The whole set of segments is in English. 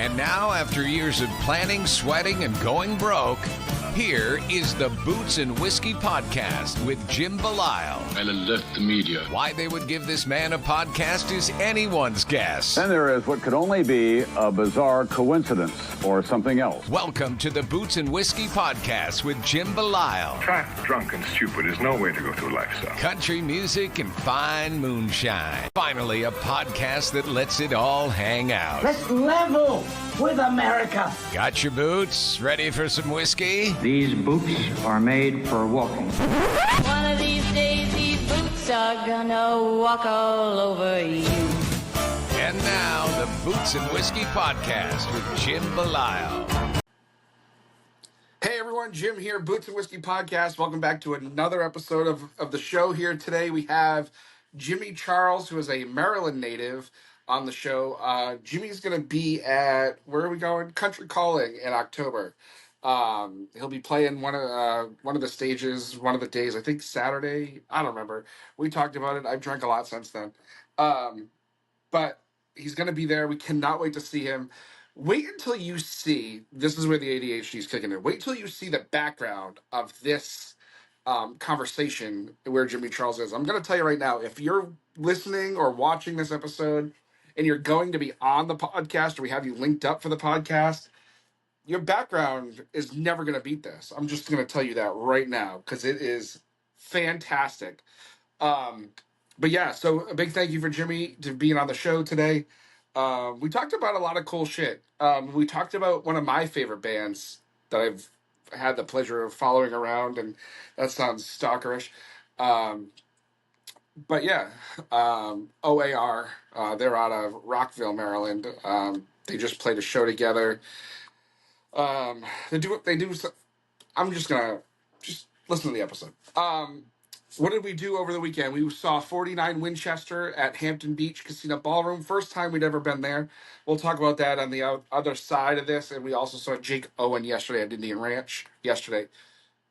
And now, after years of planning, sweating, and going broke, here is the Boots and Whiskey Podcast with Jim Belisle. I'll alert the media. Why they would give this man a podcast is anyone's guess. Then there is what could only be a bizarre coincidence or something else. Welcome to the Boots and Whiskey Podcast with Jim Belisle. Fat, drunk, and stupid is no way to go through life, sir. Country music and fine moonshine. Finally, a podcast that lets it all hang out. Let's level with America. Got your boots? Ready for some whiskey? These boots are made for walking. One of these days, these boots are gonna walk all over you. And now, the Boots and Whiskey Podcast with Jim Belisle. Hey everyone, Jim here, Boots and Whiskey Podcast. Welcome back to another episode of the show here. Today we have Jimmy Charles, who is a Maryland native, on the show. Jimmy's going to be at, where are we going? Country Calling in October. He'll be playing one of the stages, one of the days, I think Saturday. I don't remember. We talked about it. I've drank a lot since then. But he's going to be there. We cannot wait to see him. Wait until you see, this is where the ADHD is kicking in. Wait till you see the background of this conversation where Jimmy Charles is. I'm going to tell you right now, if you're listening or watching this episode and you're going to be on the podcast, or we have you linked up for the podcast, your background is never going to beat this. I'm just going to tell you that right now because it is fantastic. But yeah, so a big thank you for Jimmy to being on the show today. We talked about a lot of cool shit. We talked about one of my favorite bands that I've had the pleasure of following around, and that sounds stalkerish. But yeah, O.A.R. They're out of Rockville, Maryland. They just played a show together. They do. I'm just gonna listen to the episode. What did we do over the weekend? We saw 49 Winchester at Hampton Beach Casino Ballroom. First time we'd ever been there. We'll talk about that on the other side of this. And we also saw Jake Owen yesterday at Indian Ranch.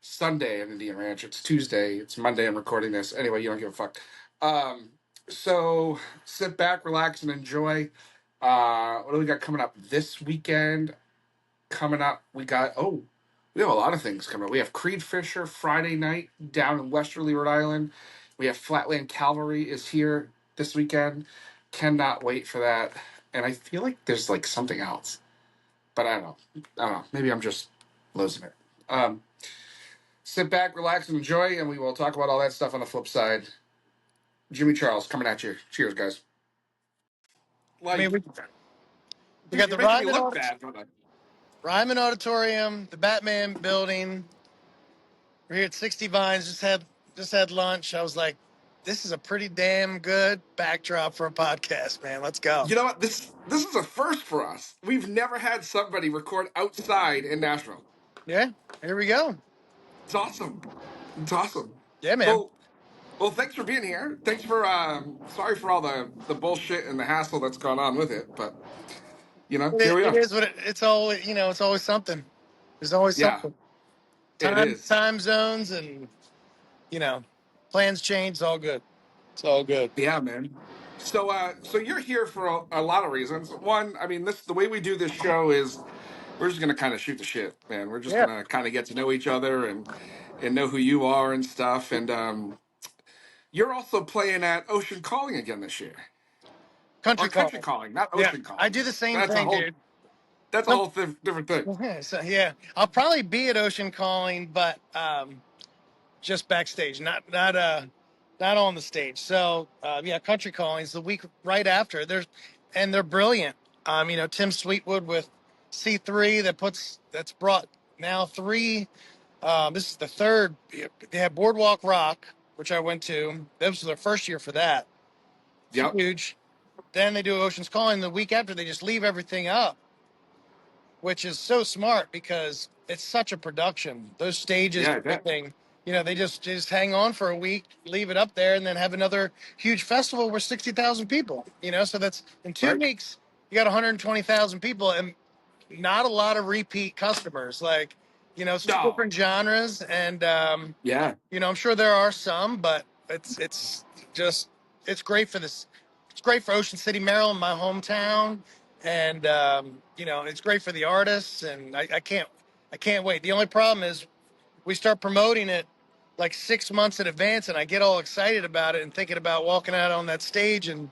Sunday at Indian Ranch. It's Tuesday. It's Monday. I'm recording this. Anyway, you don't give a fuck. So sit back, relax, and enjoy. What do we got coming up this weekend? We have a lot of things coming up. We have Creed Fisher Friday night down in Westerly, Rhode Island. We have Flatland Cavalry is here this weekend. Cannot wait for that. And I feel like there's like something else, but I don't know. Maybe I'm just losing it. Sit back, relax, and enjoy, and we will talk about all that stuff on the flip side. Jimmy Charles coming at you. Cheers, guys. Like, we got the Ryman Auditorium, the Batman Building. We're here at 60 Vines. Just had lunch. I was like, this is a pretty damn good backdrop for a podcast, man. Let's go. You know what? This is a first for us. We've never had somebody record outside in Nashville. Yeah, here we go. It's awesome. Yeah, man. Well, thanks for being here. Thanks for sorry for all the bullshit and the hassle that's gone on with it, but here we are. It is what it's always, it's always something. There's always something. Time zones and plans change. It's all good. It's all good. Yeah, man. So you're here for a lot of reasons. One, I mean, the way we do this show is we're just gonna kind of shoot the shit, man. We're just gonna kind of get to know each other and know who you are and stuff. And you're also playing at Ocean Calling again this year. Country Calling, not Ocean Calling. I do the same thing, dude. That's a whole different thing. Okay, so I'll probably be at Ocean Calling, but just backstage, not on the stage. So Country Calling's the week right after. They're brilliant. Tim Sweetwood with C3 that's brought now 3. This is the third. They have Boardwalk Rock, which I went to. This was their first year for that. Yep. Huge. Then they do Ocean's Calling. The week after, they just leave everything up, which is so smart because it's such a production. Those stages, everything. They just hang on for a week, leave it up there, and then have another huge festival with 60,000 people. So that's in 2 weeks. You got 120,000 people, and not a lot of repeat customers. Like, it's two different genres, and I'm sure there are some, but it's great for this. It's great for Ocean City, Maryland, my hometown, and it's great for the artists, and I can't wait. The only problem is we start promoting it like 6 months in advance, and I get all excited about it and thinking about walking out on that stage and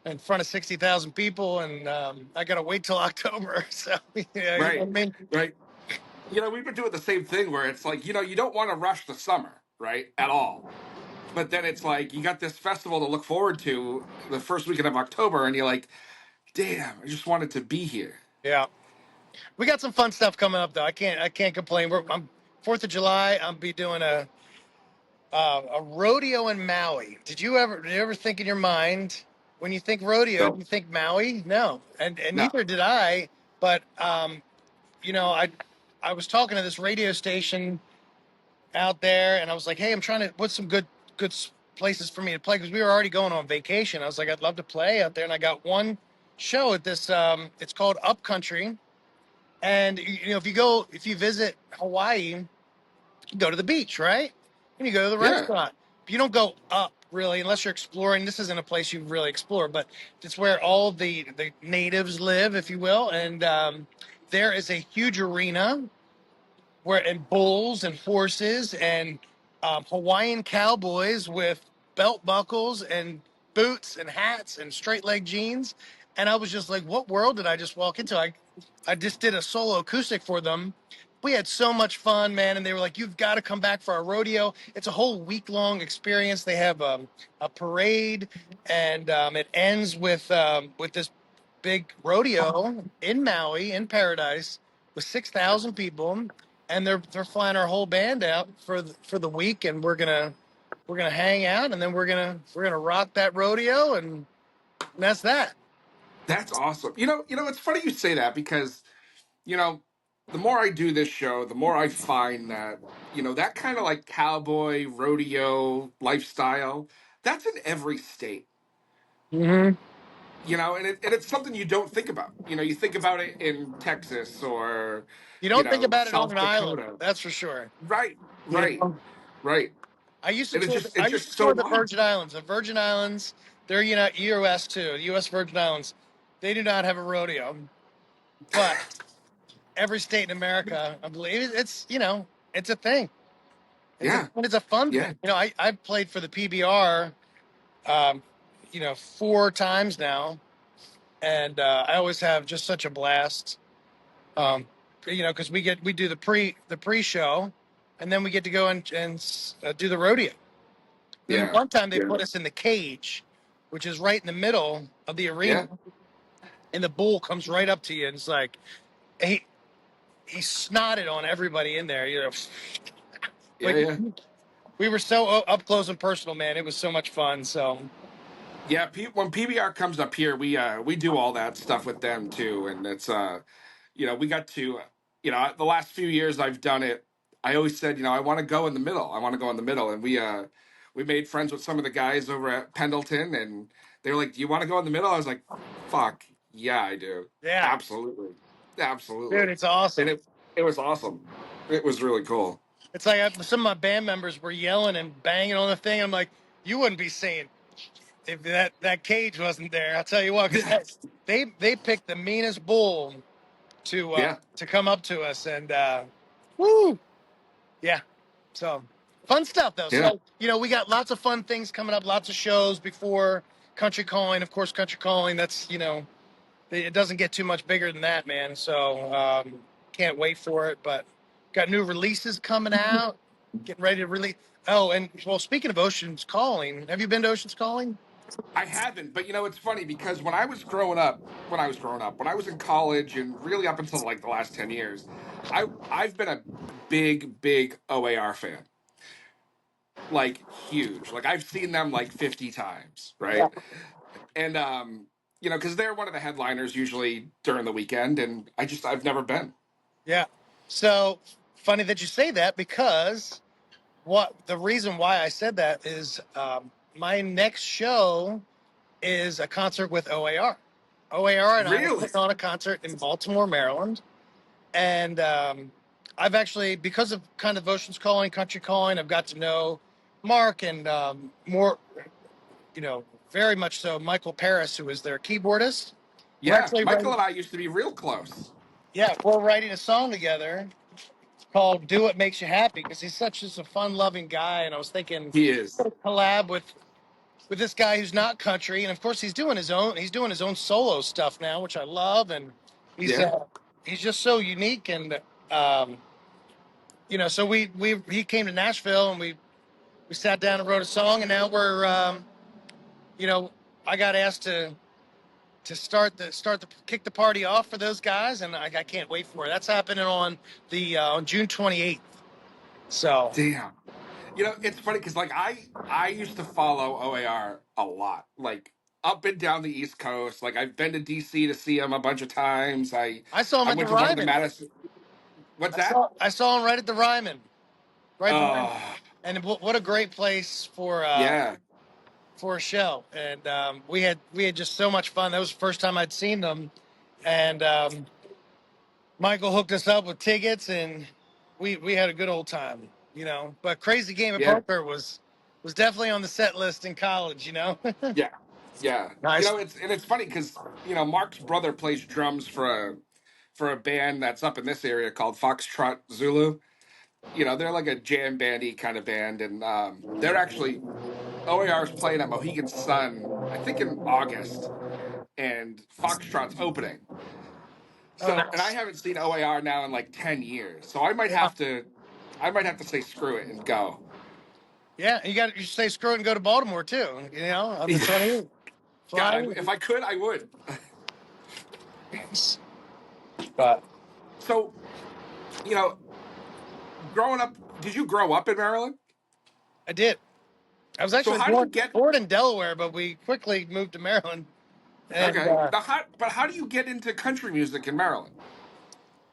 in front of 60,000 people, and I gotta wait till October. So yeah, you know what Right, I mean? right. We've been doing the same thing where it's like, you don't want to rush the summer, right, at all. But then it's like you got this festival to look forward to the first weekend of October, and you're like, damn, I just wanted to be here. Yeah, we got some fun stuff coming up though. I can't complain. I'm 4th of July. I'll be doing a rodeo in Maui. Did you ever think in your mind when you think rodeo, do So you think Maui? No, and no, neither did I. But I was talking to this radio station out there, and I was like, hey, I'm trying to what's some good places for me to play because we were already going on vacation. I was like, I'd love to play out there, and I got one show at this. It's called Upcountry, and if you visit Hawaii, you go to the beach, right? And you go to the yeah, restaurant. But you don't go up really unless you're exploring. This isn't a place you really explore, but it's where all the natives live, if you will. And there is a huge arena and bulls and horses and Hawaiian cowboys with belt buckles and boots and hats and straight leg jeans. And I was just like, what world did I just walk into? I just did a solo acoustic for them. We had so much fun, man. And they were like, you've got to come back for our rodeo. It's a whole week long experience. They have a parade, and it ends with this big rodeo in Maui, in Paradise, with 6,000 people, and they're flying our whole band out for the week, and we're gonna hang out, and then we're gonna rock that rodeo, and that's that. that's awesome. It's funny you say that because you know, the more I do this show, the more I find that, that kind of like cowboy rodeo lifestyle, that's in every state, Mm-hmm. and it's something you don't think about. You think about it in Texas or, You don't think about it on South an island, Dakota. that's for sure. Right, You right, know, right. I used to And it's tour. just, I it's used to just so tour the wild. Virgin Islands. The Virgin Islands, they're U.S. too. U.S. Virgin Islands, they do not have a rodeo, but every state in America, I believe, it's a thing. Yeah, It's a fun thing. yeah, I've played for the PBR, um, 4 times now, and I always have just such a blast. Um, because we do the pre show, and then we get to go and do the rodeo. Then yeah, one time they put us in the cage, which is right in the middle of the yeah, arena, and the bull comes right up to you, and it's like he snotted on everybody in there. yeah, Like yeah. we were so up close and personal, man. It was so much fun. So Yeah, when PBR comes up here, we do all that stuff with them too, and it's we got to the last few years I've done it. I always said I want to go in the middle. I want to go in the middle, and we made friends with some of the guys over at Pendleton, and they were like, "Do you want to go in the middle?" I was like, "Fuck yeah, I do, yeah, absolutely, dude, absolutely," it's and awesome. it was awesome. It was really cool. It's like some of my band members were yelling and banging on the thing. I'm like, you wouldn't be saying if that cage wasn't there. I'll tell you what, because Yeah, they picked the meanest bull yeah, to come up to us, and woo, yeah. So fun stuff though. yeah. So we got lots of fun things coming up, lots of shows before Country Calling. Of course, Country Calling. That's it doesn't get too much bigger than that, man. So can't wait for it. But got new releases coming out. Getting ready to release. Oh, and well, speaking of Ocean's Calling, have you been to Ocean's Calling? I haven't, but it's funny because when I was in college and really up until like the last 10 years, I've been a big, big O.A.R. fan. Like huge. Like I've seen them like 50 times, right? And because they're one of the headliners usually during the weekend, and I've never been. Yeah. So funny that you say that because what the reason why I said that is my next show is a concert with O.A.R. O.A.R. and I are Really? putting on a concert in Baltimore, Maryland. And I've actually, because of kind of Ocean's Calling, Country Calling, I've got to know Mark and more, very much so Michael Paris, who is their keyboardist. We're Yeah, actually Michael writing. and I used to be real close. Yeah, we're writing a song together called "Do What Makes You Happy" because he's such just a fun-loving guy, and I was thinking He is. collab with this guy who's not country, and of course he's doing his own solo stuff now, which I love, and he's Yeah. uh, he's just so unique, and um, so we he came to Nashville, and we sat down and wrote a song, and now we're you know I got asked to start the kick the party off for those guys, and I can't wait for it. That's happening on June 28th. So Damn. It's funny because like I used to follow OAR a lot, like up and down the East Coast. Like I've been to DC to see him a bunch of times. I I saw him I at the went to one of the Ryman. Madison. What's that? I saw him right at the Ryman, right behind. Oh, And what a great place yeah, for a show. And we had just so much fun. That was the first time I'd seen them, and Michael hooked us up with tickets, and we had a good old time. But Crazy Game of yeah, Poker was definitely on the set list in college. yeah, yeah. Nice. It's funny because Mark's brother plays drums for a band that's up in this area called Foxtrot Zulu. They're like a jam bandy kind of band, and they're actually OAR is playing at Mohegan Sun, I think in August, and Foxtrot's opening. Oh, So, and I nice. haven't seen OAR now in like 10 years. So I might have to say screw it and go. Yeah, you say screw it and go to Baltimore too. On the 28th. God, Fly. if I could, I would. But So, you know, growing up, did you grow up in Maryland? I did. I was So actually how do you born, get born in Delaware, but we quickly moved to Maryland. And okay? How do you get into country music in Maryland?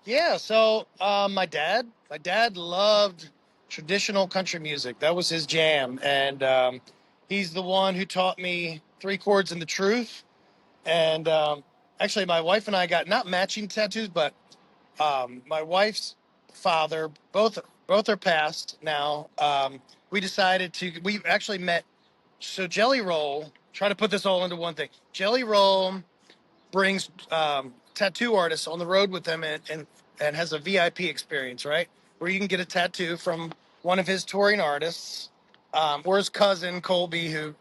yeah, so my dad loved traditional country music. That was his jam, and he's the one who taught me three chords and the truth. And actually, my wife and I got not matching tattoos, but my wife's father, both are passed now. We decided we actually met. So Jelly Roll, try to put this all into one thing. Jelly Roll brings tattoo artists on the road with them, and has a VIP experience, right? Where you can get a tattoo from one of his touring artists, or his cousin Colby, who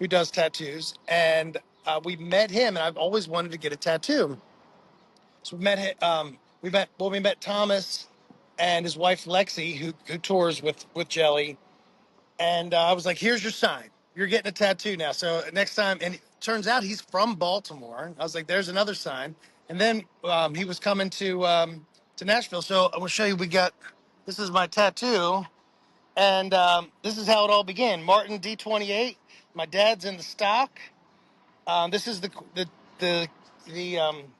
does tattoos. And we met him, and I've always wanted to get a tattoo. So we met Thomas and his wife Lexi, who tours with Jelly, and I was like, "Here's your sign. You're getting a tattoo now." So next time, and it turns out he's from Baltimore. I was like, "There's another sign." And then he was coming to Nashville. So I will show you. This is my tattoo, and this is how it all began. Martin D28. My dad's in the stock. This is the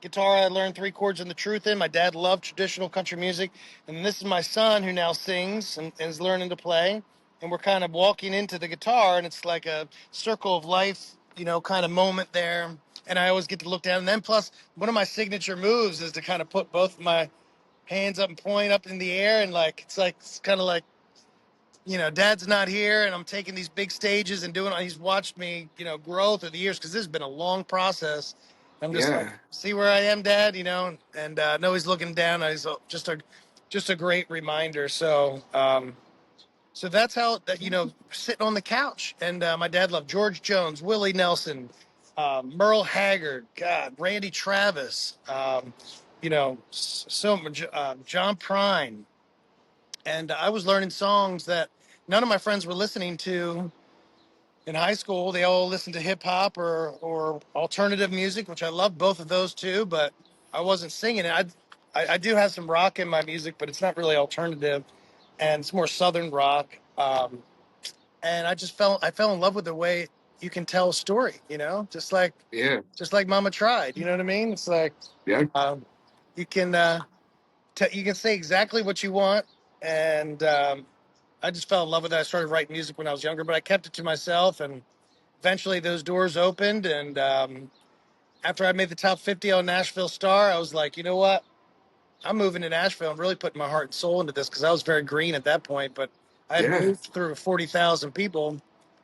guitar I learned three chords and the truth in. My dad loved traditional country music, and this is my son who now sings and is learning to play. And we're kind of walking into the guitar, and it's like a circle of life, kind of moment there. And I always get to look down. And then plus, one of my signature moves is to kind of put both my hands up and point up in the air, and it's kind of like dad's not here, and I'm taking these big stages and doing. He's watched me, grow through the years because this has been a long process. I'm just like, Yeah, see where I am, Dad, and know he's looking down. And he's just a great reminder. So that's how that sitting on the couch, and my dad loved George Jones, Willie Nelson, Merle Haggard, God, Randy Travis, John Prine, and I was learning songs that none of my friends were listening to in high school. They all listened to hip hop or alternative music, which I love both of those too. But I wasn't singing it. I do have some rock in my music, but it's not really alternative, and it's more southern rock. And I fell in love with the way you can tell a story. yeah, Just like Mama tried. You know what I mean? It's like yeah, um, you can you can say exactly what you want, and I just fell in love with it. I started writing music when I was younger, but I kept it to myself, and eventually those doors opened. And after I made the top 50 on Nashville Star, I was like, you know what? I'm moving to Nashville. I'm really putting my heart and soul into this because I was very green at that point, but I had yeah, moved through 40,000 people. And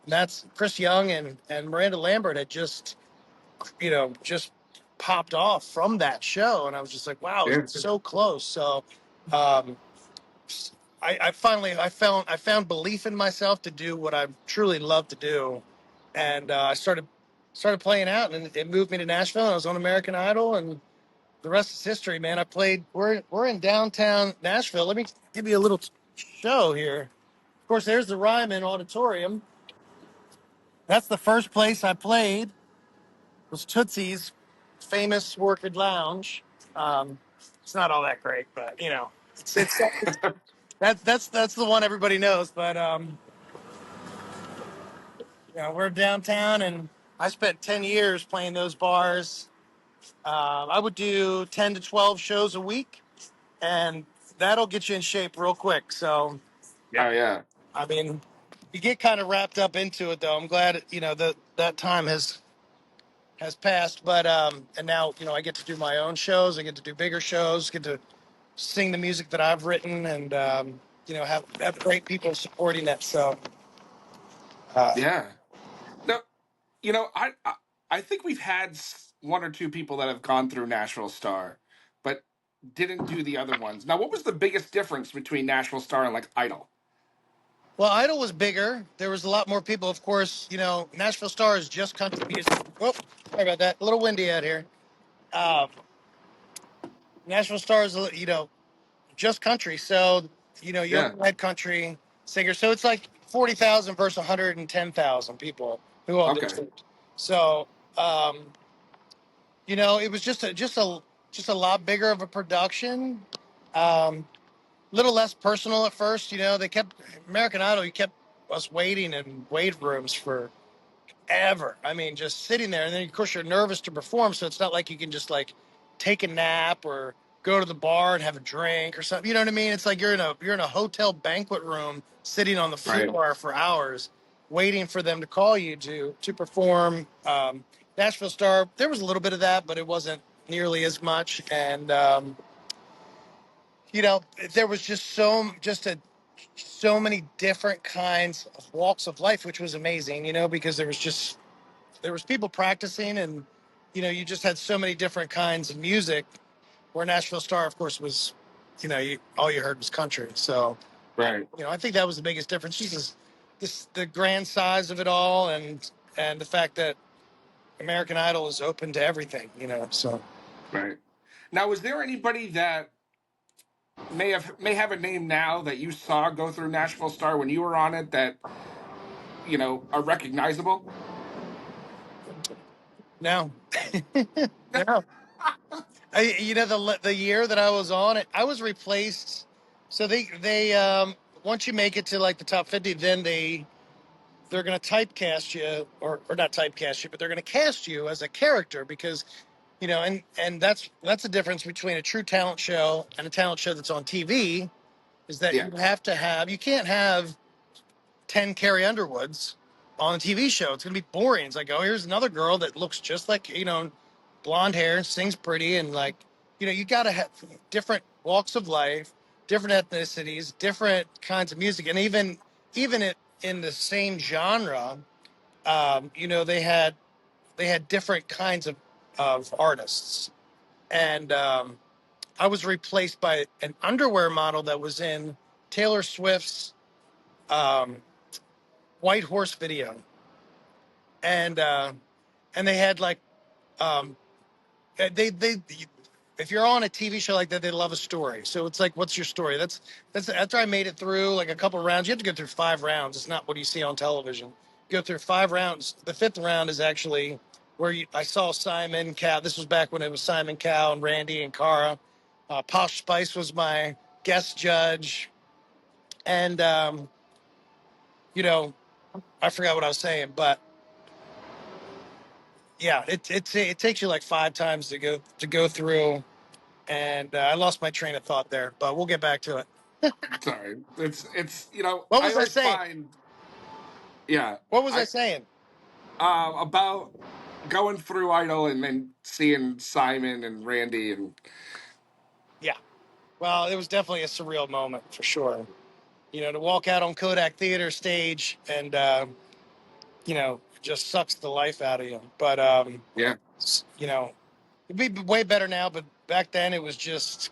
that's Chris Young and Miranda Lambert had just just popped off from that show, and I was just like, wow, it's so close. So, um, I found belief in myself to do what I truly love to do, and I started playing out, and it moved me to Nashville. And I was on American Idol, and the rest is history, man. I played. We're in downtown Nashville. Let me give you a little show here. Of course, there's the Ryman Auditorium. That's the first place I played. Was Tootsie's famous Orchid Lounge. It's not all that great, but it's that's the one everybody knows. But we're downtown, and I spent 10 years playing those bars. I would do 10 to 12 shows a week, and that'll get you in shape real quick. So, I mean, you get kind of wrapped up into it, though. I'm glad that time has passed, but and now I get to do my own shows. I get to do bigger shows. Get to sing the music that I've written, and have great people supporting it. So, No, I think we've had one or two people that have gone through Nashville Star, but didn't do the other ones. Now, what was the biggest difference between Nashville Star and like Idol? well, Idol was bigger. There was a lot more people. Of course, Nashville Star is just country music. Oh, sorry about that. A little windy out here. Uh, Nashville Star is, just country. So, you Yeah. only had country singers. So it's like 40,000 versus 110,000 people who all did Okay. it. So, it was just a lot bigger of a production. Little less personal at first. They kept American Idol. You kept us waiting in wait rooms for ever. I mean, just sitting there, and then of course you're nervous to perform, so it's not like you can just like take a nap or go to the bar and have a drink or something. You know what I mean? It's like you're in a hotel banquet room sitting on the floor for hours, waiting for them to call you to perform. Nashville Star, there was a little bit of that, but it wasn't nearly as much. And there was so many different kinds of walks of life, which was amazing. Because there was people practicing, and you just had so many different kinds of music, where Nashville Star, of course, was all you heard was country. So Right. I think that was the biggest difference. The grand size of it all, and the fact that American Idol is open to everything. So Right. Now, is there anybody that may have a name now that you saw go through Nashville Star when you were on it that are recognizable? no. No. The year that I was on it, I was replaced. So they once you make it to like the top 50, then they're going to typecast you, or not typecast you, but they're going to cast you as a character, because and that's the difference between a true talent show and a talent show that's on TV, is that you can't have 10 Carrie Underwoods on a TV show. It's going to be boring. It's like, oh, here's another girl that looks just like, blonde hair and sings pretty. And like, you got to have different walks of life, different ethnicities, different kinds of music. And even in the same genre, they had different kinds of artists. And I was replaced by an underwear model that was in Taylor Swift's um, White Horse video, and they had like um, they if you're on a TV show like that, they love a story. So it's like, what's your story? That's after I made it through like a couple of rounds. You have to go through 5 rounds. It's not what you see on television. Go through 5 rounds. The fifth round is actually where I saw Simon Cowell. This was back when it was Simon Cowell and Randy and Cara. Posh Spice was my guest judge, and I forgot what I was saying, but yeah, it takes you like 5 times to go through, and I lost my train of thought there, but we'll get back to it. Sorry. It's What I was I always saying? find yeah What was I I saying? about going through Idol and then seeing Simon and Randy and Yeah. Well, it was definitely a surreal moment for sure. To walk out on Kodak Theater stage and just sucks the life out of you. But yeah You know, it'd be way better now, but back then it was just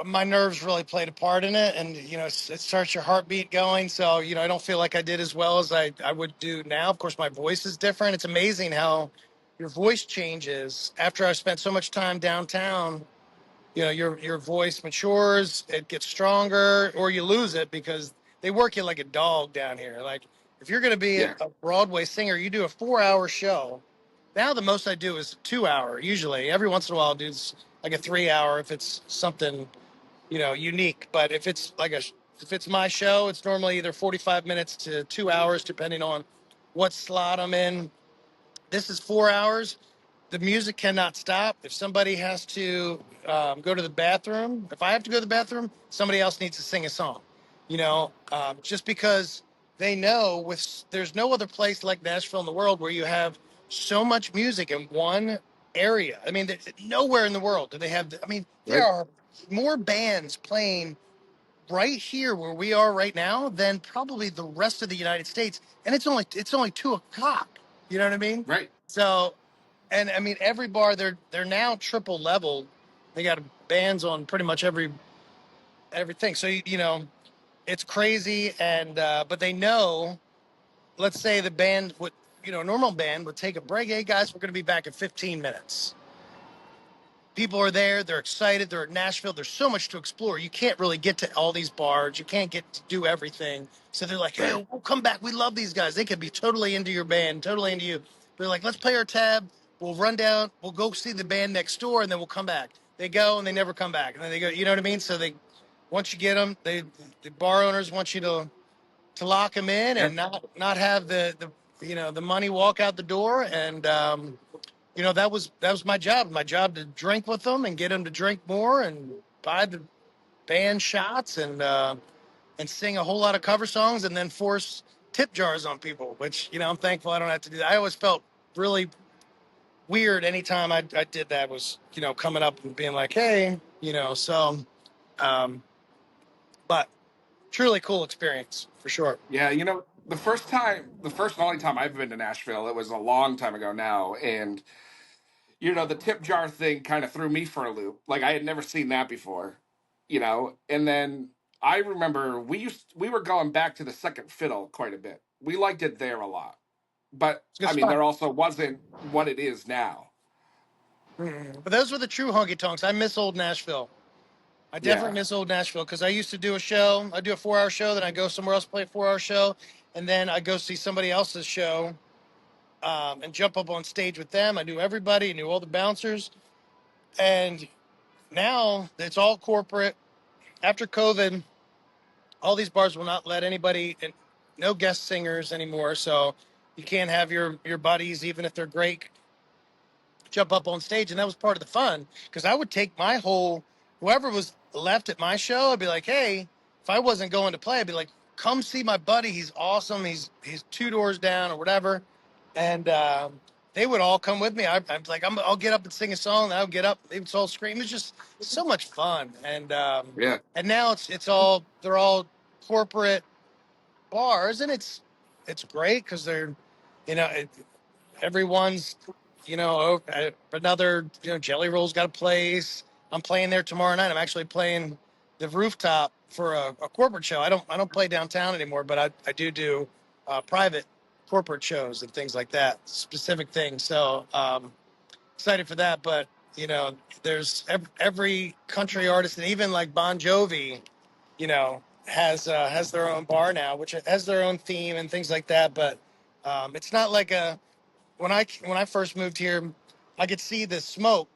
my nerves really played a part in it, and it starts your heartbeat going. So I don't feel like I did as well as I would do now. Of course, my voice is different. It's amazing how your voice changes after I spent so much time downtown. Your voice matures, it gets stronger, or you lose it because they work you like a dog down here. Like if you're going to be Yeah. a Broadway singer, you do a 4-hour show. Now the most I do is 2 hour. Usually, every once in a while, I'll do like a 3 hour if it's something unique. But if it's my show, it's normally either 45 minutes to 2 hours, depending on what slot I'm in. This is 4 hours. The music cannot stop. If somebody has to go to the bathroom, if I have to go to the bathroom, somebody else needs to sing a song. Just because they know there's no other place like Nashville in the world where you have so much music in one area. I mean, nowhere in the world do they have. I mean, there Right. are more bands playing right here where we are right now than probably the rest of the United States, and it's only 2 o'clock. You know what I mean? Right. So, and I mean every bar they're now triple leveled. They got bands on pretty much everything. So it's crazy, and but they know. Let's say the band would, a normal band would take a break. Hey guys, we're going to be back in 15 minutes. People are there. They're excited. They're at Nashville. There's so much to explore. You can't really get to all these bars. You can't get to do everything. So they're like, hey, Right. we'll come back. We love these guys. They could be totally into your band, totally into you. They're like, let's play our tab. We'll run down. We'll go see the band next door, and then we'll come back. They go, and they never come back. And then they go, you know what I mean? So once you get them, the bar owners want you to lock them in Yeah. and not have the money walk out the door. And that was my job. My job to drink with them and get them to drink more and buy the band shots and sing a whole lot of cover songs and then force tip jars on people, which I'm thankful I don't have to do that. I always felt really weird anytime I did that was coming up and being like, hey, so um, but truly cool experience for sure. Yeah. The first and only time I've been to Nashville, it was a long time ago now, and the tip jar thing kind of threw me for a loop. Like I had never seen that before, And then I remember we were going back to the Second Fiddle quite a bit. We liked it there a lot, but It's a good I mean, spot. there also wasn't what it is now. But those were the true honky tonks. I miss old Nashville. I definitely Yeah. miss old Nashville because I used to do a show. I do a 4-hour show, then I go somewhere else, play a 4-hour show, and then I go see somebody else's show and jump up on stage with them. I knew everybody, I knew all the bouncers, and now it's all corporate. After COVID, all these bars will not let anybody, and no guest singers anymore. So you can't have your buddies, even if they're great, jump up on stage. And that was part of the fun because I would take whoever was left at my show, I'd be like, hey, if I wasn't going to play, I'd be like, come see my buddy. He's awesome. He's 2 doors down or whatever. And they would all come with me. I'm like, I'll get up and sing a song. And I would get up. They would all scream. It was just so much fun. Yeah. And now they're all corporate bars, and it's great because they're, you know, everyone's, another, Jelly Roll's got a place. I'm playing there tomorrow night. I'm actually playing the rooftop for a corporate show. I don't play downtown anymore, but I do private corporate shows and things like that, specific things. So excited for that. But there's every country artist, and even like Bon Jovi, has their own bar now, which has their own theme and things like that. But it's not like when I first moved here, I could see the smoke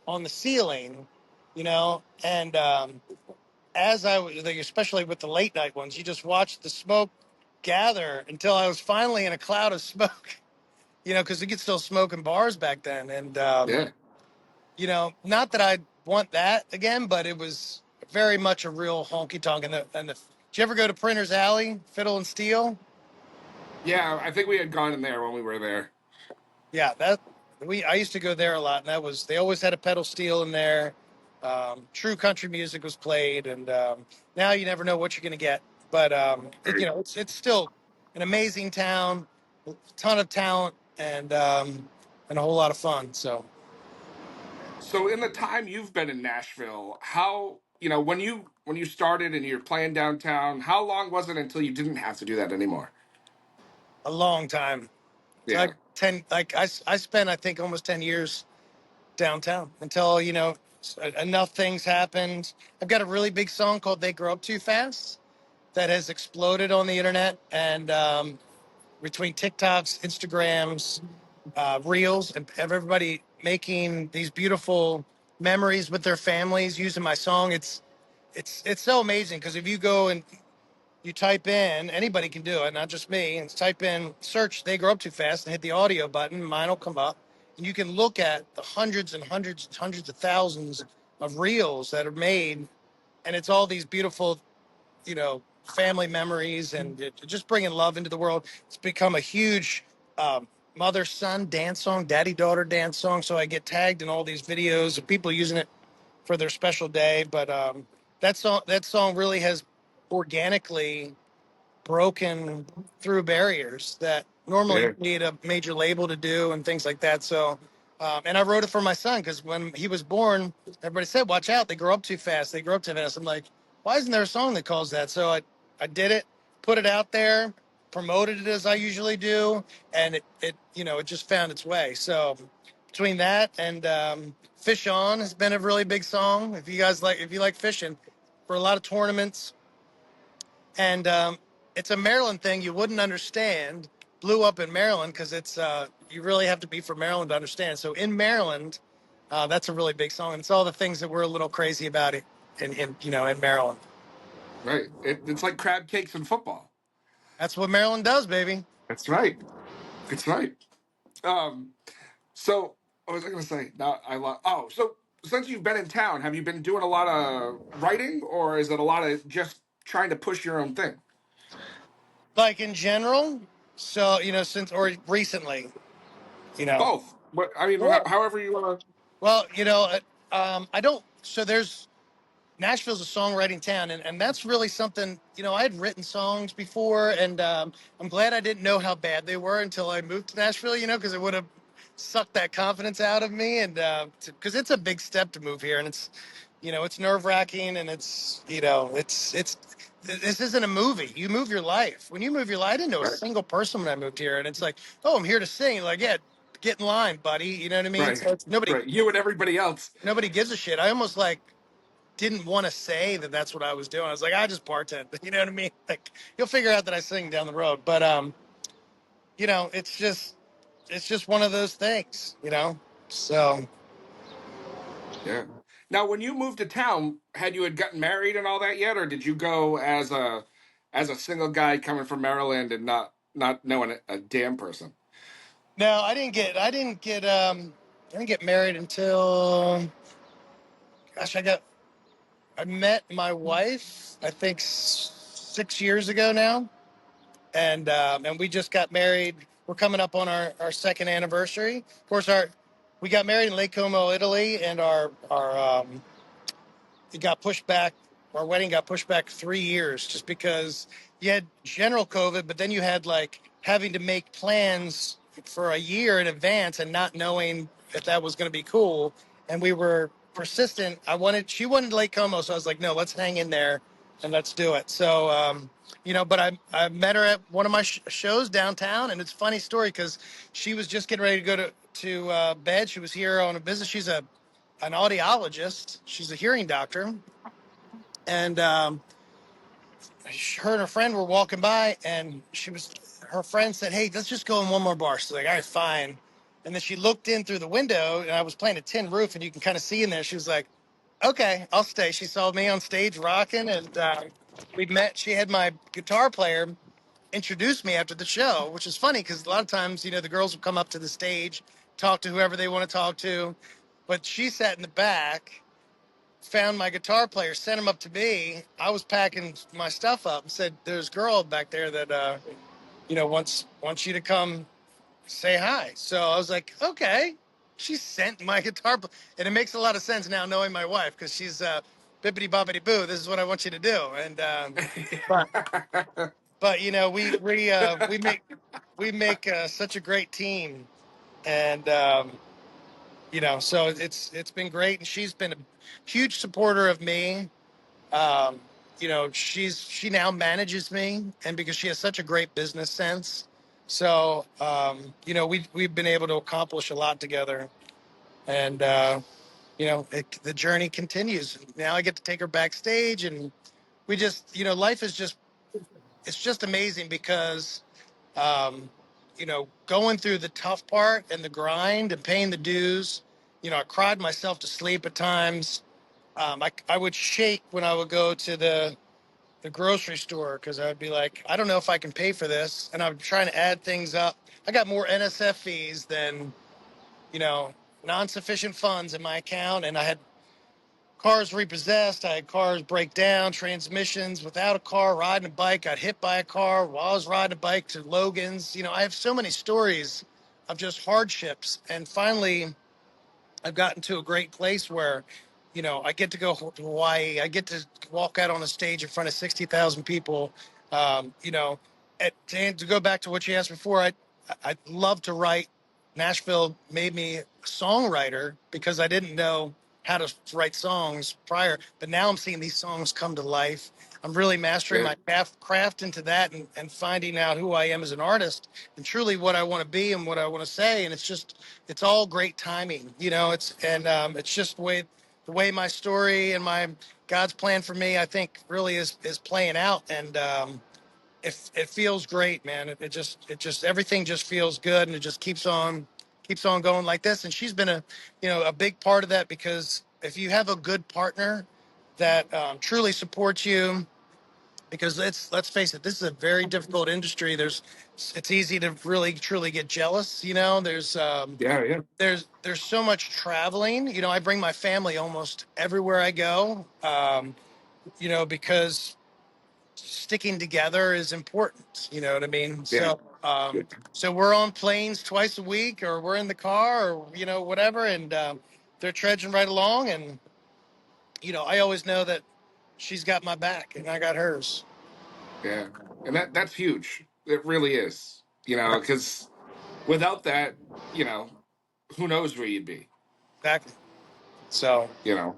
on the ceiling, and as I was, like, especially with the late night ones, you just watch the smoke gather until I was finally in a cloud of smoke, because you could still smoke in bars back then, and Yeah. not that I want that again, but it was very much a real honky tonk. Did you ever go to Printer's Alley, Fiddle and Steel? Yeah. I think we had gone in there when we were there. Yeah, I used to go there a lot, and they always had a pedal steel in there. True country music was played, and now you never know what you're going to get. But it's still an amazing town, a ton of talent, and and a whole lot of fun. So in the time you've been in Nashville, how, when you started and you're playing downtown, how long was it until you didn't have to do that anymore? A long time. It's Yeah. like 10, like I spent, I think, almost 10 years downtown until, enough things happened. I've got a really big song called They Grow Up Too Fast that has exploded on the internet. And between TikToks, Instagrams, Reels, and everybody making these beautiful memories with their families using my song, it's so amazing because if you go and you type in, anybody can do it, not just me, and type in, search They Grow Up Too Fast and hit the audio button, mine will come up. And you can look at the hundreds and hundreds and hundreds of thousands of reels that are made. And it's all these beautiful, family memories and just bringing love into the world. It's become a huge mother son dance song, daddy daughter dance song. So I get tagged in all these videos of people using it for their special day. But that song really has organically broken through barriers that normally Yeah. you need a major label to do and things like that. So, and I wrote it for my son because when he was born, everybody said, "Watch out, they grow up too fast. They grow up too fast." I'm like, "Why isn't there a song that calls that?" So I did it, put it out there, promoted it as I usually do, and it just found its way. So between that and "Fish On" has been a really big song. If you like fishing, for a lot of tournaments. And it's a Maryland thing you wouldn't understand. Blew up in Maryland because it's you really have to be from Maryland to understand. So in Maryland, that's a really big song, and it's all the things that we're a little crazy about it in Maryland. Right. It's like crab cakes and football. That's what Maryland does, baby. That's right. It's right. Um, so what was I going to say? Now so since you've been in town, have you been doing a lot of writing, or is it a lot of just trying to push your own thing? Like in general. So since or recently, you know. Both. But I mean, Yeah. however you want Well, I don't. So there's Nashville's a songwriting town, and that's really something. I had written songs before, and I'm glad I didn't know how bad they were until I moved to Nashville. Because it would have sucked that confidence out of me, and because it's a big step to move here, and it's nerve wracking, and it's this isn't a movie. You move your life. When you move your life, I didn't know a to. single person when I moved here, and it's like, oh, I'm here to sing. Like, yeah, get in line, buddy. You know what I mean? Right. So it's, nobody Right. You and everybody else. nobody gives a shit. I almost like didn't want to say that that's what I was doing. I was like, I just bartend. You know what I mean? Like, you'll figure out that I sing down the road. But it's just one of those things. So Yeah. Now, when you moved to town, had you had gotten married and all that yet, or did you go as a single guy coming from Maryland and not knowing a damn person? no, I didn't get married until, gosh, I met my wife, I think 6 years ago now. And we just got married. We're coming up on our second anniversary. Of course, we got married in Lake Como, Italy, and our it got pushed back. Our wedding got pushed back 3 years just because you had general COVID, but then you had like having to make plans for a year in advance and not knowing if that was going to be cool. And we were persistent. She wanted Lake Como, so I was like, no, let's hang in there and let's do it. So, but I met her at one of my shows downtown, and it's a funny story because she was just getting ready to go to bed. She was here on a business. She's an audiologist. She's a hearing doctor, and her and her friend were walking by, and her friend said, "Hey, let's just go in one more bar." She's like, "All right, fine." And then she looked in through the window, and I was playing a tin roof, and you can kind of see in there. She was like, "Okay, I'll stay." She saw me on stage rocking, and we met. She had my guitar player introduce me after the show, which is funny because a lot of times, the girls will come up to the stage, talk to whoever they want to talk to, but she sat in the back, found my guitar player, sent him up to me. I was packing my stuff up and said, "There's a girl back there that wants you to come say hi." So I was like, "Okay." She sent my guitar, and it makes a lot of sense now knowing my wife because she's bippity boppity boo. This is what I want you to do, and but but we make such a great team, And so it's been great, and she's been a huge supporter of me. She now manages me, and because she has such a great business sense, so we've been able to accomplish a lot together, and the journey continues. Now I get to take her backstage, and we just life is just it's just amazing because going through the tough part and the grind and paying the dues. I cried myself to sleep at times. I would shake when I would go to the grocery store because I would be like, I don't know if I can pay for this, and I'm trying to add things up. I got more NSF fees than non-sufficient funds in my account, and I had cars repossessed. I had cars break down, transmissions without a car, riding a bike. Got hit by a car while I was riding a bike to Logan's. I have so many stories of just hardships, and finally I've gotten to a great place where, I get to go to Hawaii. I get to walk out on a stage in front of 60,000 people. Um, you know, and to go back to what you asked before, I love to write. Nashville made me a songwriter because I didn't know how to write songs prior, but now I'm seeing these songs come to life. I'm really mastering Yeah, my craft into that, and finding out who I am as an artist and truly what I want to be and what I want to say. And it's all great timing, it's just the way my story and my God's plan for me, I think, really is playing out. And it feels great, man. It just everything just feels good, and it just keeps on going like this. And she's been a big part of that, because if you have a good partner that truly supports you, because let's face it, this is a very difficult industry. It's easy to really truly get jealous. yeah, yeah, There's so much traveling. I bring my family almost everywhere I go. Because sticking together is important. You know what I mean? yeah, So we're on planes twice a week, or we're in the car, or whatever, and they're trudging right along. And I always know that she's got my back and I got hers. yeah. And that's huge. It really is. Because without that, you know, who knows where you'd be. Exactly. So You know.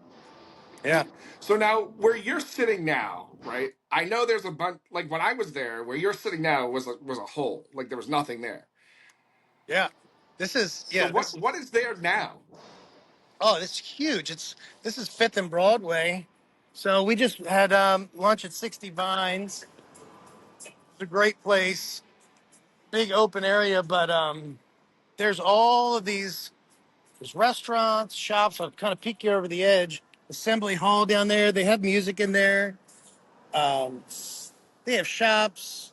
yeah, So now, where you're sitting now, right? I know there's a bunch. Like when I was there, where you're sitting now was a hole. Like there was nothing there. yeah. This is So yeah. what is there now? Oh, this is huge. This is Fifth and Broadway. So we just had lunch at 60 Vines. It's a great place, big open area, but there's all of these. There's restaurants, shops. I'll kind of peek you over the edge. Assembly Hall down there. They have music in there. Um, they have shops,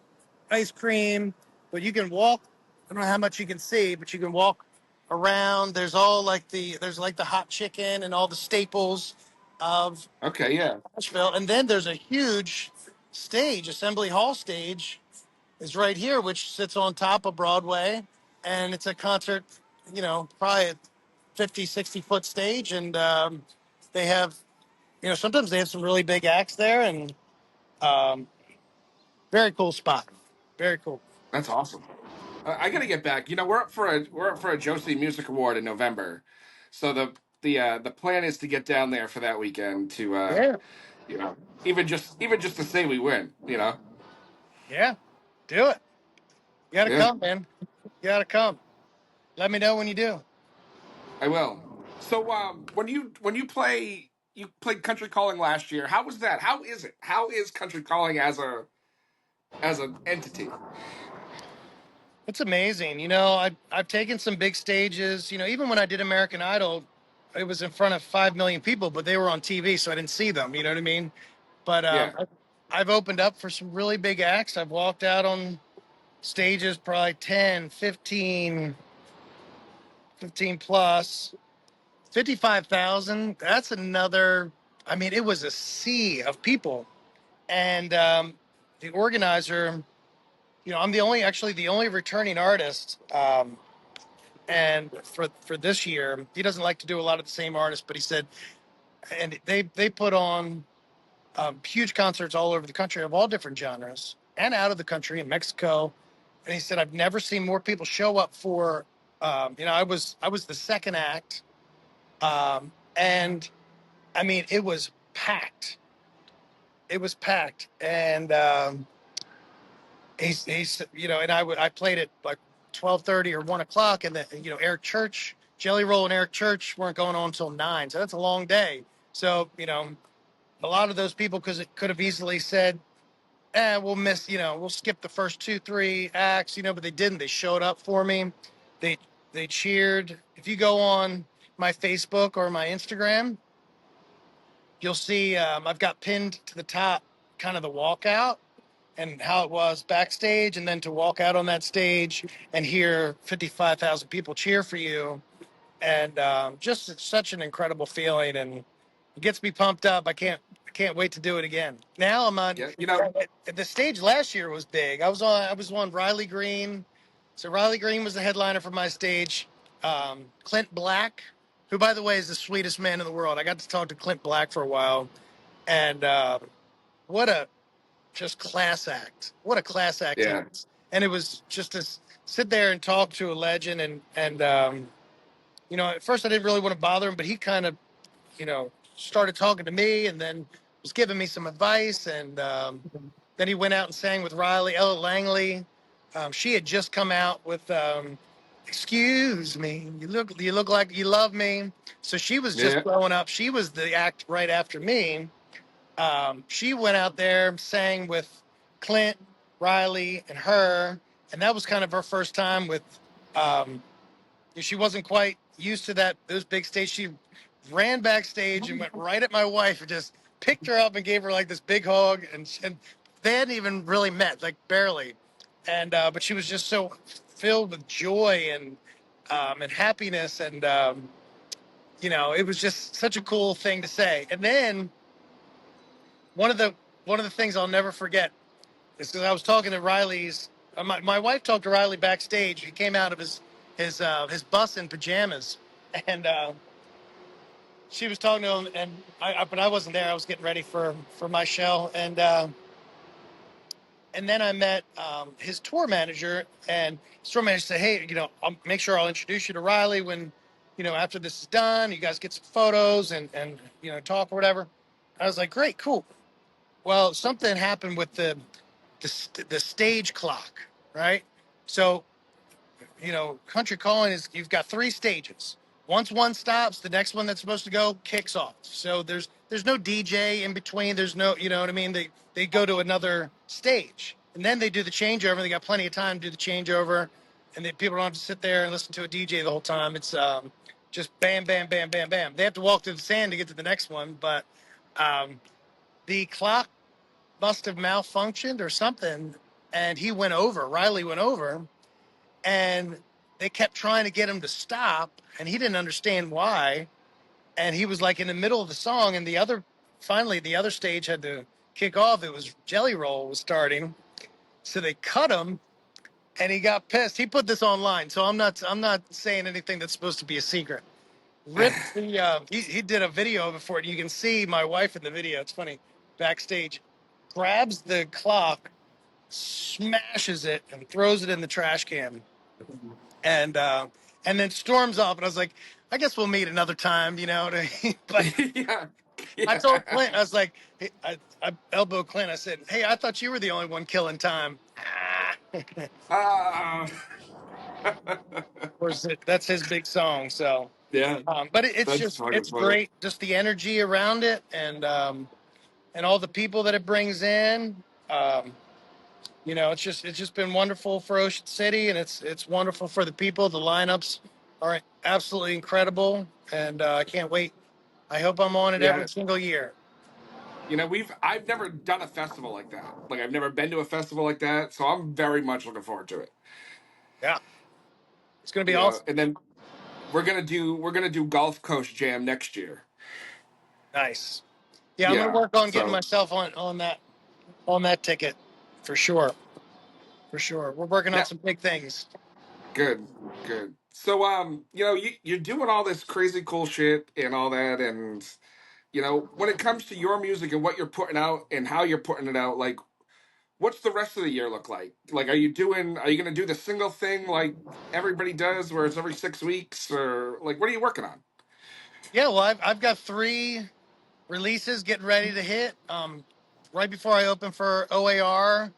ice cream, but you can walk. I don't know how much you can see, but you can walk around. There's like the hot chicken and all the staples of Okay, yeah. Nashville, and then there's a huge stage, Assembly Hall stage, is right here, which sits on top of Broadway, and it's a concert. Probably a 50, 60 foot stage, and they have, sometimes they have some really big acts there, and um, very cool spot. Very cool. That's awesome. I got to get back. We're up for a Josie Music Award in November, so the plan is to get down there for that weekend to Yeah. even just to say we win. Yeah. Do it. You got to Yeah, come, man. You got to come. Let me know when you do. I will. So when you played Country Calling last year, how was that? How is it? How is Country Calling as an entity? It's amazing. I've taken some big stages. Even when I did American Idol, it was in front of 5 million people, but they were on TV, so I didn't see them. You know what I mean? But Yeah. I've opened up for some really big acts. I've walked out on stages probably 10, 15, 15 plus. 55,000. That's another. I mean, it was a sea of people, and the organizer. I'm actually the only returning artist. And for this year, he doesn't like to do a lot of the same artists, but he said, and they put on huge concerts all over the country of all different genres and out of the country in Mexico. And he said, I've never seen more people show up for I was the second act, and I mean it was packed. It was packed, and he's and I played at like 12:30 or 1 o'clock, and then Eric Church, Jelly Roll, and Eric Church weren't going on until 9, so that's a long day. So a lot of those people, because it could have easily said, we'll miss, we'll skip the first 2, 3 acts, but they didn't. They showed up for me. They cheered. If you go on my Facebook or my Instagram, you'll see I've got pinned to the top kind of the walkout and how it was backstage, and then to walk out on that stage and hear 55,000 people cheer for you, and just such an incredible feeling, and it gets me pumped up. I can't wait to do it again. Now I'm on. Yeah, The stage last year was big. I was on Riley Green. So Riley Green was the headliner for my stage. Clint Black, who by the way is the sweetest man in the world. I got to talk to Clint Black for a while, and what a just class act. What a class act he yeah, is. And it was just to sit there and talk to a legend, and at first I didn't really want to bother him, but he kind of started talking to me, and then was giving me some advice. And then he went out and sang with Riley, Ella Langley. She had just come out with "Excuse Me, you look like you love me." So she was just yeah, growing up. She was the act right after me. She went out there, sang with Clint, Riley, and her, and that was kind of her first time with. Um, she wasn't quite used to those big stages. She ran backstage and went right at my wife and just picked her up and gave her like this big hug, and they hadn't even really met, like barely, and but she was just so filled with joy and happiness, and it was just such a cool thing to say. And then one of the one of the things I'll never forget is because I was talking to Riley's. My wife talked to Riley backstage. He came out of his bus in pajamas, and she was talking to him, and but I wasn't there. I was getting ready for my show, and then I met his tour manager, and his tour manager said, "Hey, I'll make sure I'll introduce you to Riley when, after this is done. You guys get some photos and talk or whatever." I was like, "Great, cool." Well, something happened with the stage clock, right? So country calling is you've got 3 stages. Once one stops, the next one that's supposed to go kicks off. So there's no DJ in between. There's no, you know what I mean? They go to another stage, and then they do the changeover. They got plenty of time to do the changeover, and people don't have to sit there and listen to a DJ the whole time. It's just bam, bam, bam, bam, bam. They have to walk through the sand to get to the next one, but the clock must have malfunctioned or something, and he went over. Riley went over, and they kept trying to get him to stop, and he didn't understand why. And he was like in the middle of the song, and finally the other stage had to kick off. It was Jelly Roll was starting, so they cut him, and he got pissed. He put this online, so I'm not saying anything that's supposed to be a secret. Ripped the he did a video of it for it. You can see my wife in the video. It's funny. Backstage, grabs the clock, smashes it, and throws it in the trash can, and then storms off. And I was like, I guess we'll meet another time, But yeah, I told yeah. Clint, I was like, hey, I elbowed Clint. I said, "Hey, I thought you were the only one killing time." Uh, Of course, that's his big song. So, yeah, but it's that's just fucking it's funny. great, just the energy around it, and all the people that it brings in. Um, it's just been wonderful for Ocean City, and it's wonderful for the people. The lineups are absolutely incredible, and I can't wait. I hope I'm on it Yeah, every single year. I've never done a festival like that. Like I've never been to a festival like that, so I'm very much looking forward to it. Yeah, it's gonna be awesome. And then we're gonna do Gulf Coast Jam next year. Nice. Yeah, I'm gonna Yeah, work on getting so myself on that ticket for sure. For sure, we're working on yeah, some big things. good, good. So you're doing all this crazy cool shit and all that, and when it comes to your music and what you're putting out and how you're putting it out, like what's the rest of the year look like? Like, are you going to do the single thing like everybody does, where it's every 6 weeks, or like, what are you working on? Yeah, well, I've got 3 releases getting ready to hit. Right before I open for O.A.R.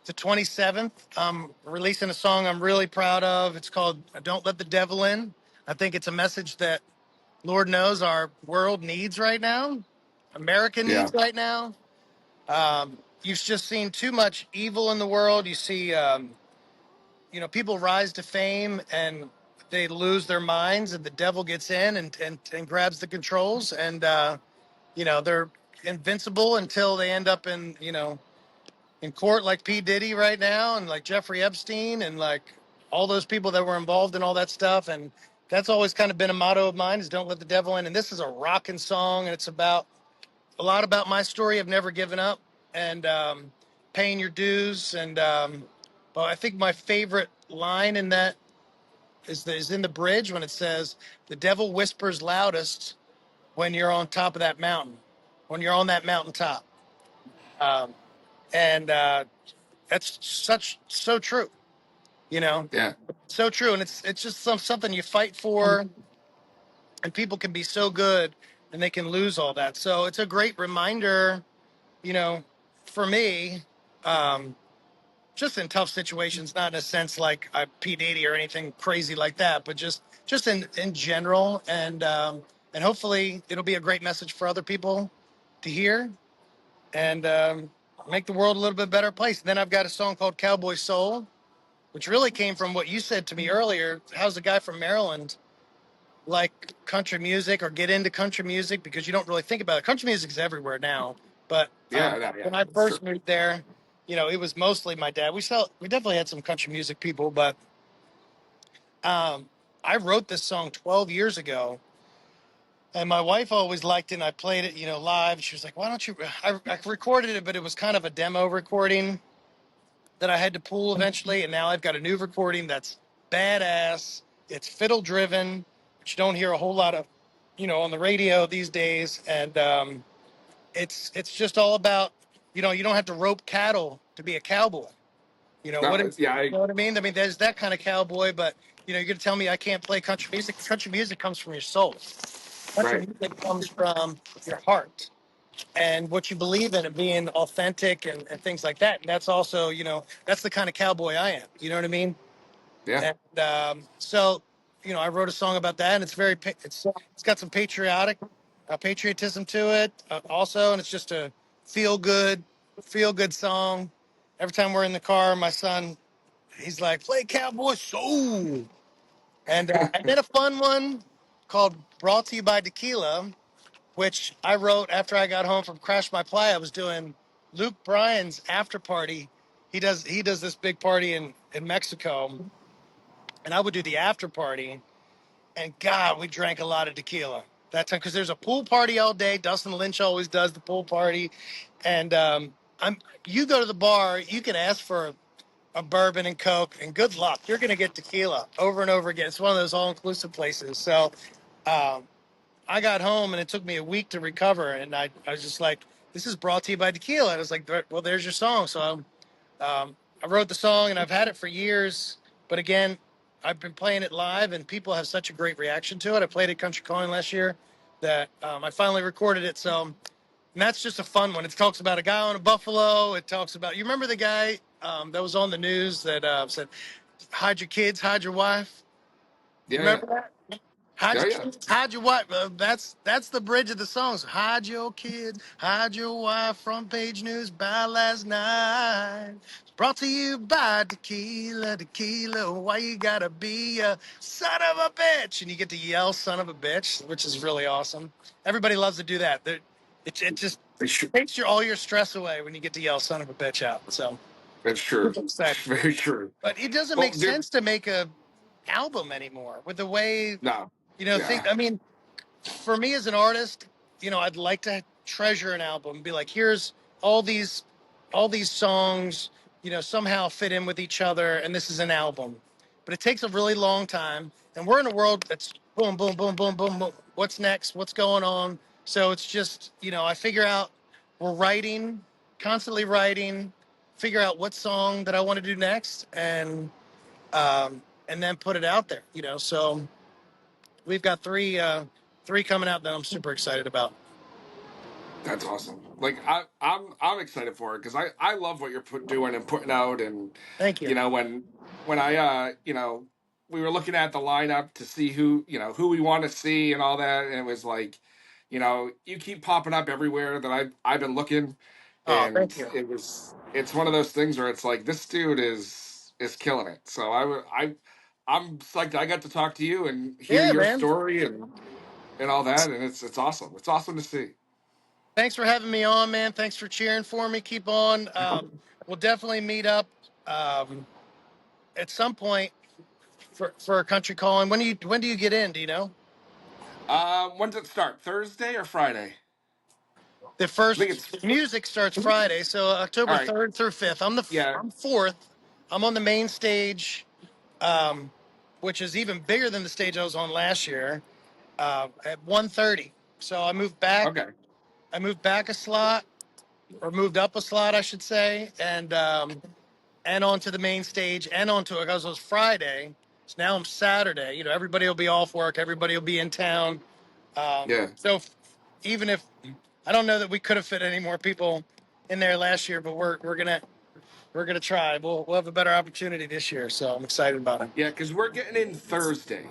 the 27th, I'm releasing a song I'm really proud of. It's called "Don't Let the Devil In." I think it's a message that Lord knows our world needs right now, America Yeah, needs right now. You've just seen too much evil in the world. You see, people rise to fame and they lose their minds, and the devil gets in and grabs the controls, and they're invincible until they end up in court like P. Diddy right now, and like Jeffrey Epstein, and like all those people that were involved in all that stuff. And that's always kind of been a motto of mine, is don't let the devil in. And this is a rocking song, and it's about a lot about my story of never giving up and paying your dues. And but I think my favorite line in that is in the bridge when it says, "The devil whispers loudest when you're on top of that mountain, when you're on that mountaintop." Um, and That's so true, yeah, so true. And it's just something you fight for, and people can be so good and they can lose all that. So it's a great reminder, you know, for me, um, just in tough situations, not in a sense like I P Diddy or anything crazy like that, but just in general, and hopefully it'll be a great message for other people to hear, and make the world a little bit better place. And then I've got a song called Cowboy Soul, which really came from what you said to me earlier. How's a guy from Maryland like country music or get into country music? Because you don't really think about it. Country music is everywhere now. But yeah, when I it's true. first moved there, it was mostly my dad. We definitely had some country music people, but I wrote this song 12 years ago. And my wife always liked it, and I played it, live. She was like, "Why don't you?" I recorded it, but it was kind of a demo recording that I had to pull eventually, and now I've got a new recording that's badass. It's fiddle driven, which you don't hear a whole lot of, on the radio these days. And it's just all about, you don't have to rope cattle to be a cowboy. No, yeah, You know what I mean? I mean, there's that kind of cowboy, but you're gonna tell me I can't play country music? Country music comes from your soul. Country right. music comes from your heart and what you believe in and being authentic and things like that. And that's also, that's the kind of cowboy I am. You know what I mean? Yeah, And so, I wrote a song about that, and it's got some patriotism to it also, and it's just a feel good song. Every time we're in the car, my son, he's like, "Play Cowboy Soul," and then a fun one called "Brought to You by Tequila," which I wrote after I got home from Crash My Playa. I was doing Luke Bryan's after party. He does this big party in Mexico, and I would do the after party. And God, we drank a lot of tequila that time because there's a pool party all day. Dustin Lynch always does the pool party, and you go to the bar, you can ask for a bourbon and Coke, and good luck, you're going to get tequila over and over again. It's one of those all inclusive places. So um, I got home and it took me a week to recover, and I was just like, "This is brought to you by tequila." And I was like, "Well, there's your song." So I wrote the song and I've had it for years. But again, I've been playing it live and people have such a great reaction to it. I played at Country Coin last year that I finally recorded it. So, and that's just a fun one. It talks about a guy on a buffalo. It talks about, you remember the guy that was on the news that said, "Hide your kids, hide your wife." yeah, yeah, Remember that? Hide yeah, your yeah. kids, hide your wife. That's the bridge of the songs. Hide your kids, hide your wife. Front page news by last night. Brought to you by tequila, tequila. Why you gotta be a son of a bitch? And you get to yell "son of a bitch," which is really awesome. Everybody loves to do that. It just It's true. takes all your stress away when you get to yell "son of a bitch" out. So It's true. super excited. Very true. But it doesn't Well, make dude, sense to make a album anymore with the way no, think. yeah, I mean, for me as an artist, I'd like to treasure an album and be like, here's all these songs, somehow fit in with each other, and this is an album. But it takes a really long time, and we're in a world that's boom, boom, boom, boom, boom, boom. What's next? What's going on? So it's just, I figure out we're writing, constantly writing, figure out what song that I want to do next, and then put it out there. So we've got three coming out that I'm super excited about. That's awesome. Like I'm excited for it because I love what you're doing and putting out, and Thank you. When I we were looking at the lineup to see who we want to see and all that, and it was like, you keep popping up everywhere that I've been looking, Oh, and thank you. it's one of those things where it's like this dude is killing it. So I'm psyched I got to talk to you and hear Yeah, your man. story and all that, and it's awesome. It's awesome to see. Thanks for having me on, man. Thanks for cheering for me. Keep on. We'll definitely meet up at some point for a country calling. When do you get in? Do you know? When does it start? Thursday or Friday? The I think it's first music starts Friday, so all October right. 3rd through 5th. Yeah. I'm fourth. I'm on the main stage, which is even bigger than the stage I was on last year, at 1:30. So I moved back. Okay. I moved back a slot, or moved up a slot, I should say, and onto the main stage and onto it because it was Friday. So now I'm Saturday. Everybody will be off work. Everybody will be in town. Yeah. Even if I don't know that we could have fit any more people in there last year, but we're gonna try. We'll have a better opportunity this year, so I'm excited about it. Yeah, because we're getting in Thursday.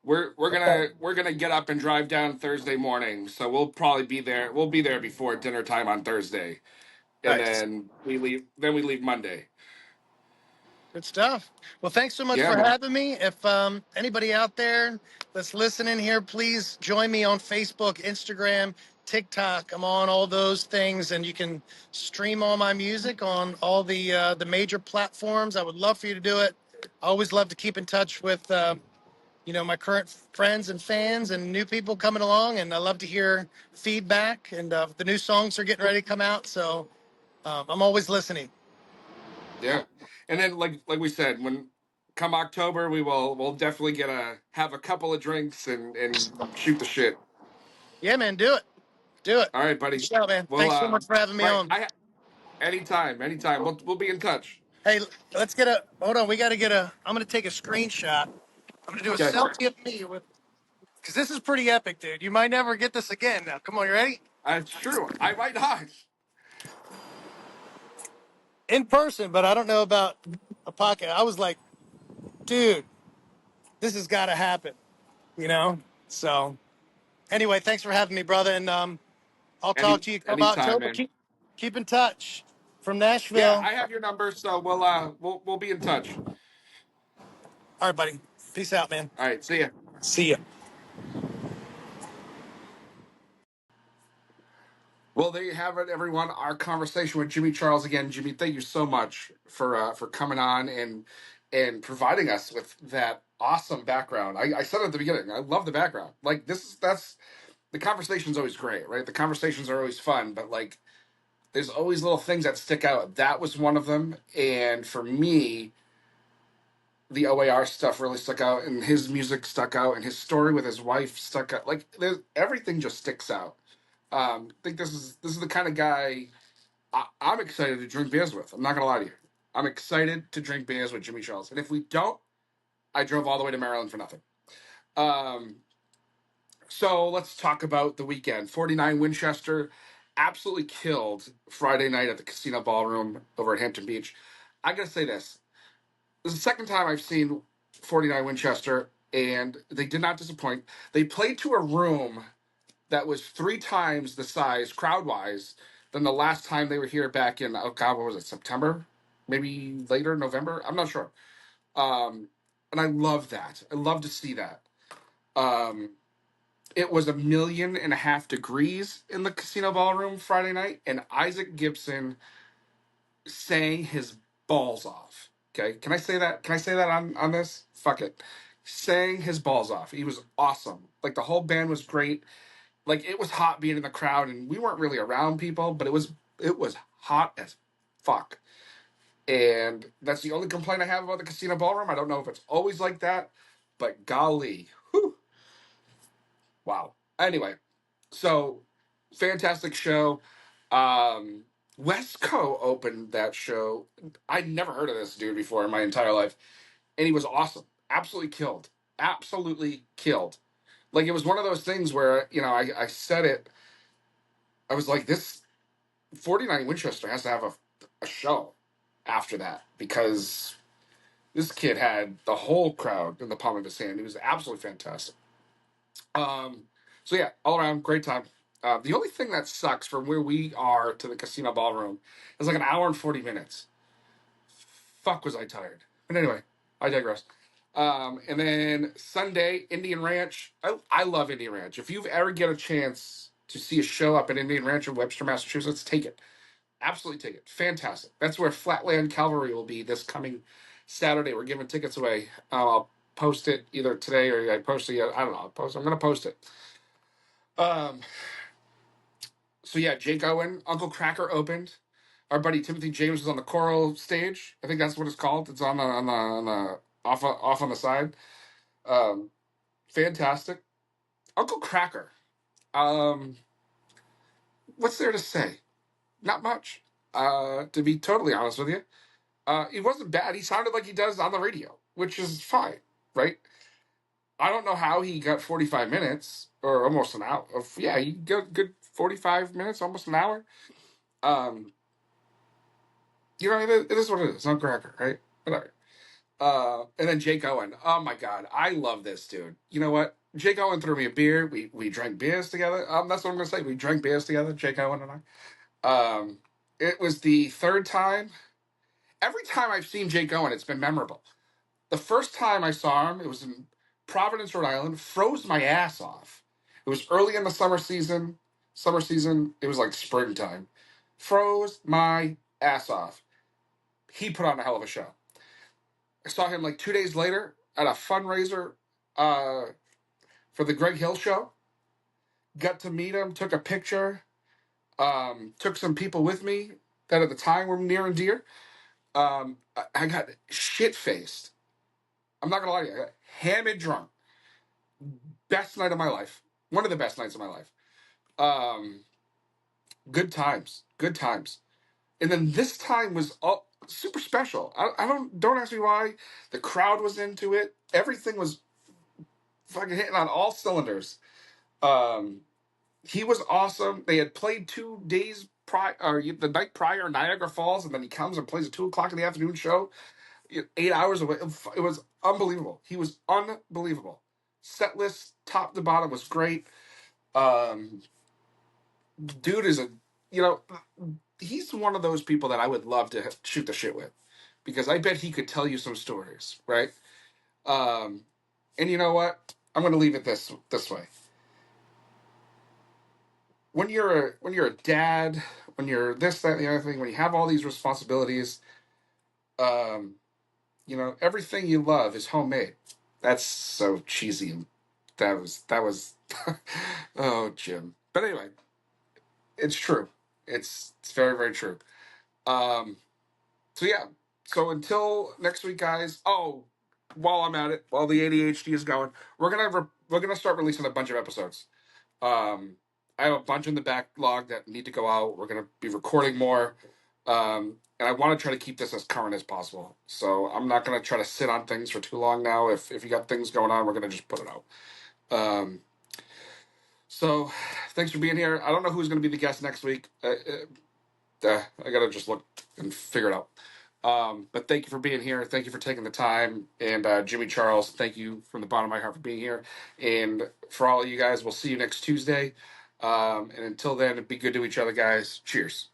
We're Okay. gonna get up and drive down Thursday morning. So we'll probably be there. We'll be there before dinner time on Thursday, and Nice. then we leave. Then we leave Monday. Good stuff. Well, thanks so much Yeah, for man. having me. If anybody out there that's listening here, please join me on Facebook, Instagram, TikTok. I'm on all those things, and you can stream all my music on all the major platforms. I would love for you to do it. I always love to keep in touch with my current friends and fans and new people coming along, and I love to hear feedback. And the new songs are getting ready to come out, so I'm always listening. Yeah, and then like we said, when come October, we'll definitely have a couple of drinks and shoot the shit. Yeah, man, do it. Do it. All right, Good buddy. show, man. Well, Thanks so much for having me right. on. Anytime. We'll be in touch. Hey, let's hold on. We got to I'm going to take a screenshot. I'm going to do a Okay. selfie of me because this is pretty epic, dude. You might never get this again. Now, come on, you ready? It's true. I might not. In person, but I don't know about a pocket. I was like, dude, this has got to happen, you know? So, anyway, thanks for having me, brother. And I'll talk to you come Anytime, October. man. Keep in touch from Yeah, Nashville. I have your number, so we'll be in touch. All right, buddy. Peace out, man. All right, see ya. See ya. Well, there you have it, everyone. Our conversation with Jimmy Charles again. Jimmy, thank you so much for coming on and providing us with that awesome background. I said at the beginning, I love the background. Like that's the conversation's always great, right? The conversations are always fun, but like there's always little things that stick out. That was one of them, and for me, the O.A.R. stuff really stuck out, and his music stuck out, and his story with his wife stuck out. Like everything just sticks out. I think this is the kind of guy I'm excited to drink beers with. I'm not gonna lie to you. I'm excited to drink beers with Jimmy Charles, and if we don't, I drove all the way to Maryland for nothing. Um, so let's talk about the weekend. 49 Winchester absolutely killed Friday night at the Casino Ballroom over at Hampton Beach. I gotta say this. This is the second time I've seen 49 Winchester, and they did not disappoint. They played to a room that was three times the size, crowd wise, than the last time they were here back in, oh God, what was it, September? Maybe later, November? I'm not sure. And I love that. I love to see that. Um, it was 1.5 million degrees in the Casino Ballroom Friday night, and Isaac Gibson sang his balls off. Okay, can I say that? Can I say that on this? Fuck it. Sang his balls off. He was awesome. Like the whole band was great. Like it was hot being in the crowd, and we weren't really around people, but it was hot as fuck. And that's the only complaint I have about the Casino Ballroom. I don't know if it's always like that, but golly, whew, wow. Anyway, so fantastic show. Um, Westco opened that show. I'd never heard of this dude before in my entire life, and he was awesome. Absolutely killed. Absolutely killed. Like, it was one of those things where, I said it. I was like, this 49 Winchester has to have a show after that, because this kid had the whole crowd in the palm of his hand. He was absolutely fantastic. So yeah, all around great time. The only thing that sucks from where we are to the casino ballroom is like an hour and 40 minutes. Fuck, was I tired. But anyway, I digress. And then Sunday, Indian Ranch. I love Indian Ranch. If you've ever get a chance to see a show up at Indian Ranch in Webster, Massachusetts, take it. Absolutely take it. Fantastic. That's where Flatland Cavalry will be this coming Saturday. We're giving tickets away. I'll post it either today or I post it yet. I don't know. I'm going to post it. So yeah, Jake Owen, Uncle Cracker opened. Our buddy Timothy James was on the choral stage. I think that's what it's called. It's on the off on the side. Um, Fantastic. Uncle Cracker. Um, what's there to say? Not much. To be totally honest with you, he wasn't bad. He sounded like he does on the radio, which is fine, right? I don't know how he got 45 minutes or almost an hour. Yeah, he got good 45 minutes, almost an hour. Um, it is what it is. Uncle Cracker, right? Whatever. And then Jake Owen. Oh my God, I love this dude. You know what? Jake Owen threw me a beer. We drank beers together. That's what I'm gonna say. We drank beers together, Jake Owen and I. It was the third time. Every time I've seen Jake Owen, it's been memorable. The first time I saw him, it was in Providence, Rhode Island. Froze my ass off. It was early in the summer season. It was like springtime. Froze my ass off. He put on a hell of a show. I saw him like 2 days later at a fundraiser uh, for the Greg Hill show. Got to meet him, took a picture, took some people with me that at the time were near and dear. I got shit faced. I'm not gonna lie to you. I got hammered drunk. Best night of my life. One of the best nights of my life. Um, Good times. Good times. And then this time was all super special. I don't ask me why. The crowd was into it. Everything was fucking hitting on all cylinders. Um, he was awesome. They had played 2 days prior, or the night prior, Niagara Falls, and then he comes and plays a 2 o'clock in the afternoon show, 8 hours away. It was unbelievable. He was unbelievable. Set list, top to bottom, was great. Um, Dude is he's one of those people that I would love to shoot the shit with, because I bet he could tell you some stories, right? Um, and you know what? I'm going to leave it this way. When you're a dad, when you're this, that, and the other thing, when you have all these responsibilities, um, everything you love is homemade. That's so cheesy, and that was oh, Jim. But anyway, it's true. It's very, very true. Um, so yeah. So until next week, guys. Oh, while I'm at it, while the ADHD is going, we're gonna start releasing a bunch of episodes. Um, I have a bunch in the backlog that need to go out. We're gonna be recording more, and I want to try to keep this as current as possible. So I'm not gonna try to sit on things for too long now. If you got things going on, we're gonna just put it out. So thanks for being here. I don't know who's gonna be the guest next week. I gotta just look and figure it out. But thank you for being here. Thank you for taking the time. And Jimmy Charles, thank you from the bottom of my heart for being here. And for all of you guys, we'll see you next Tuesday. And until then, be good to each other, guys. Cheers.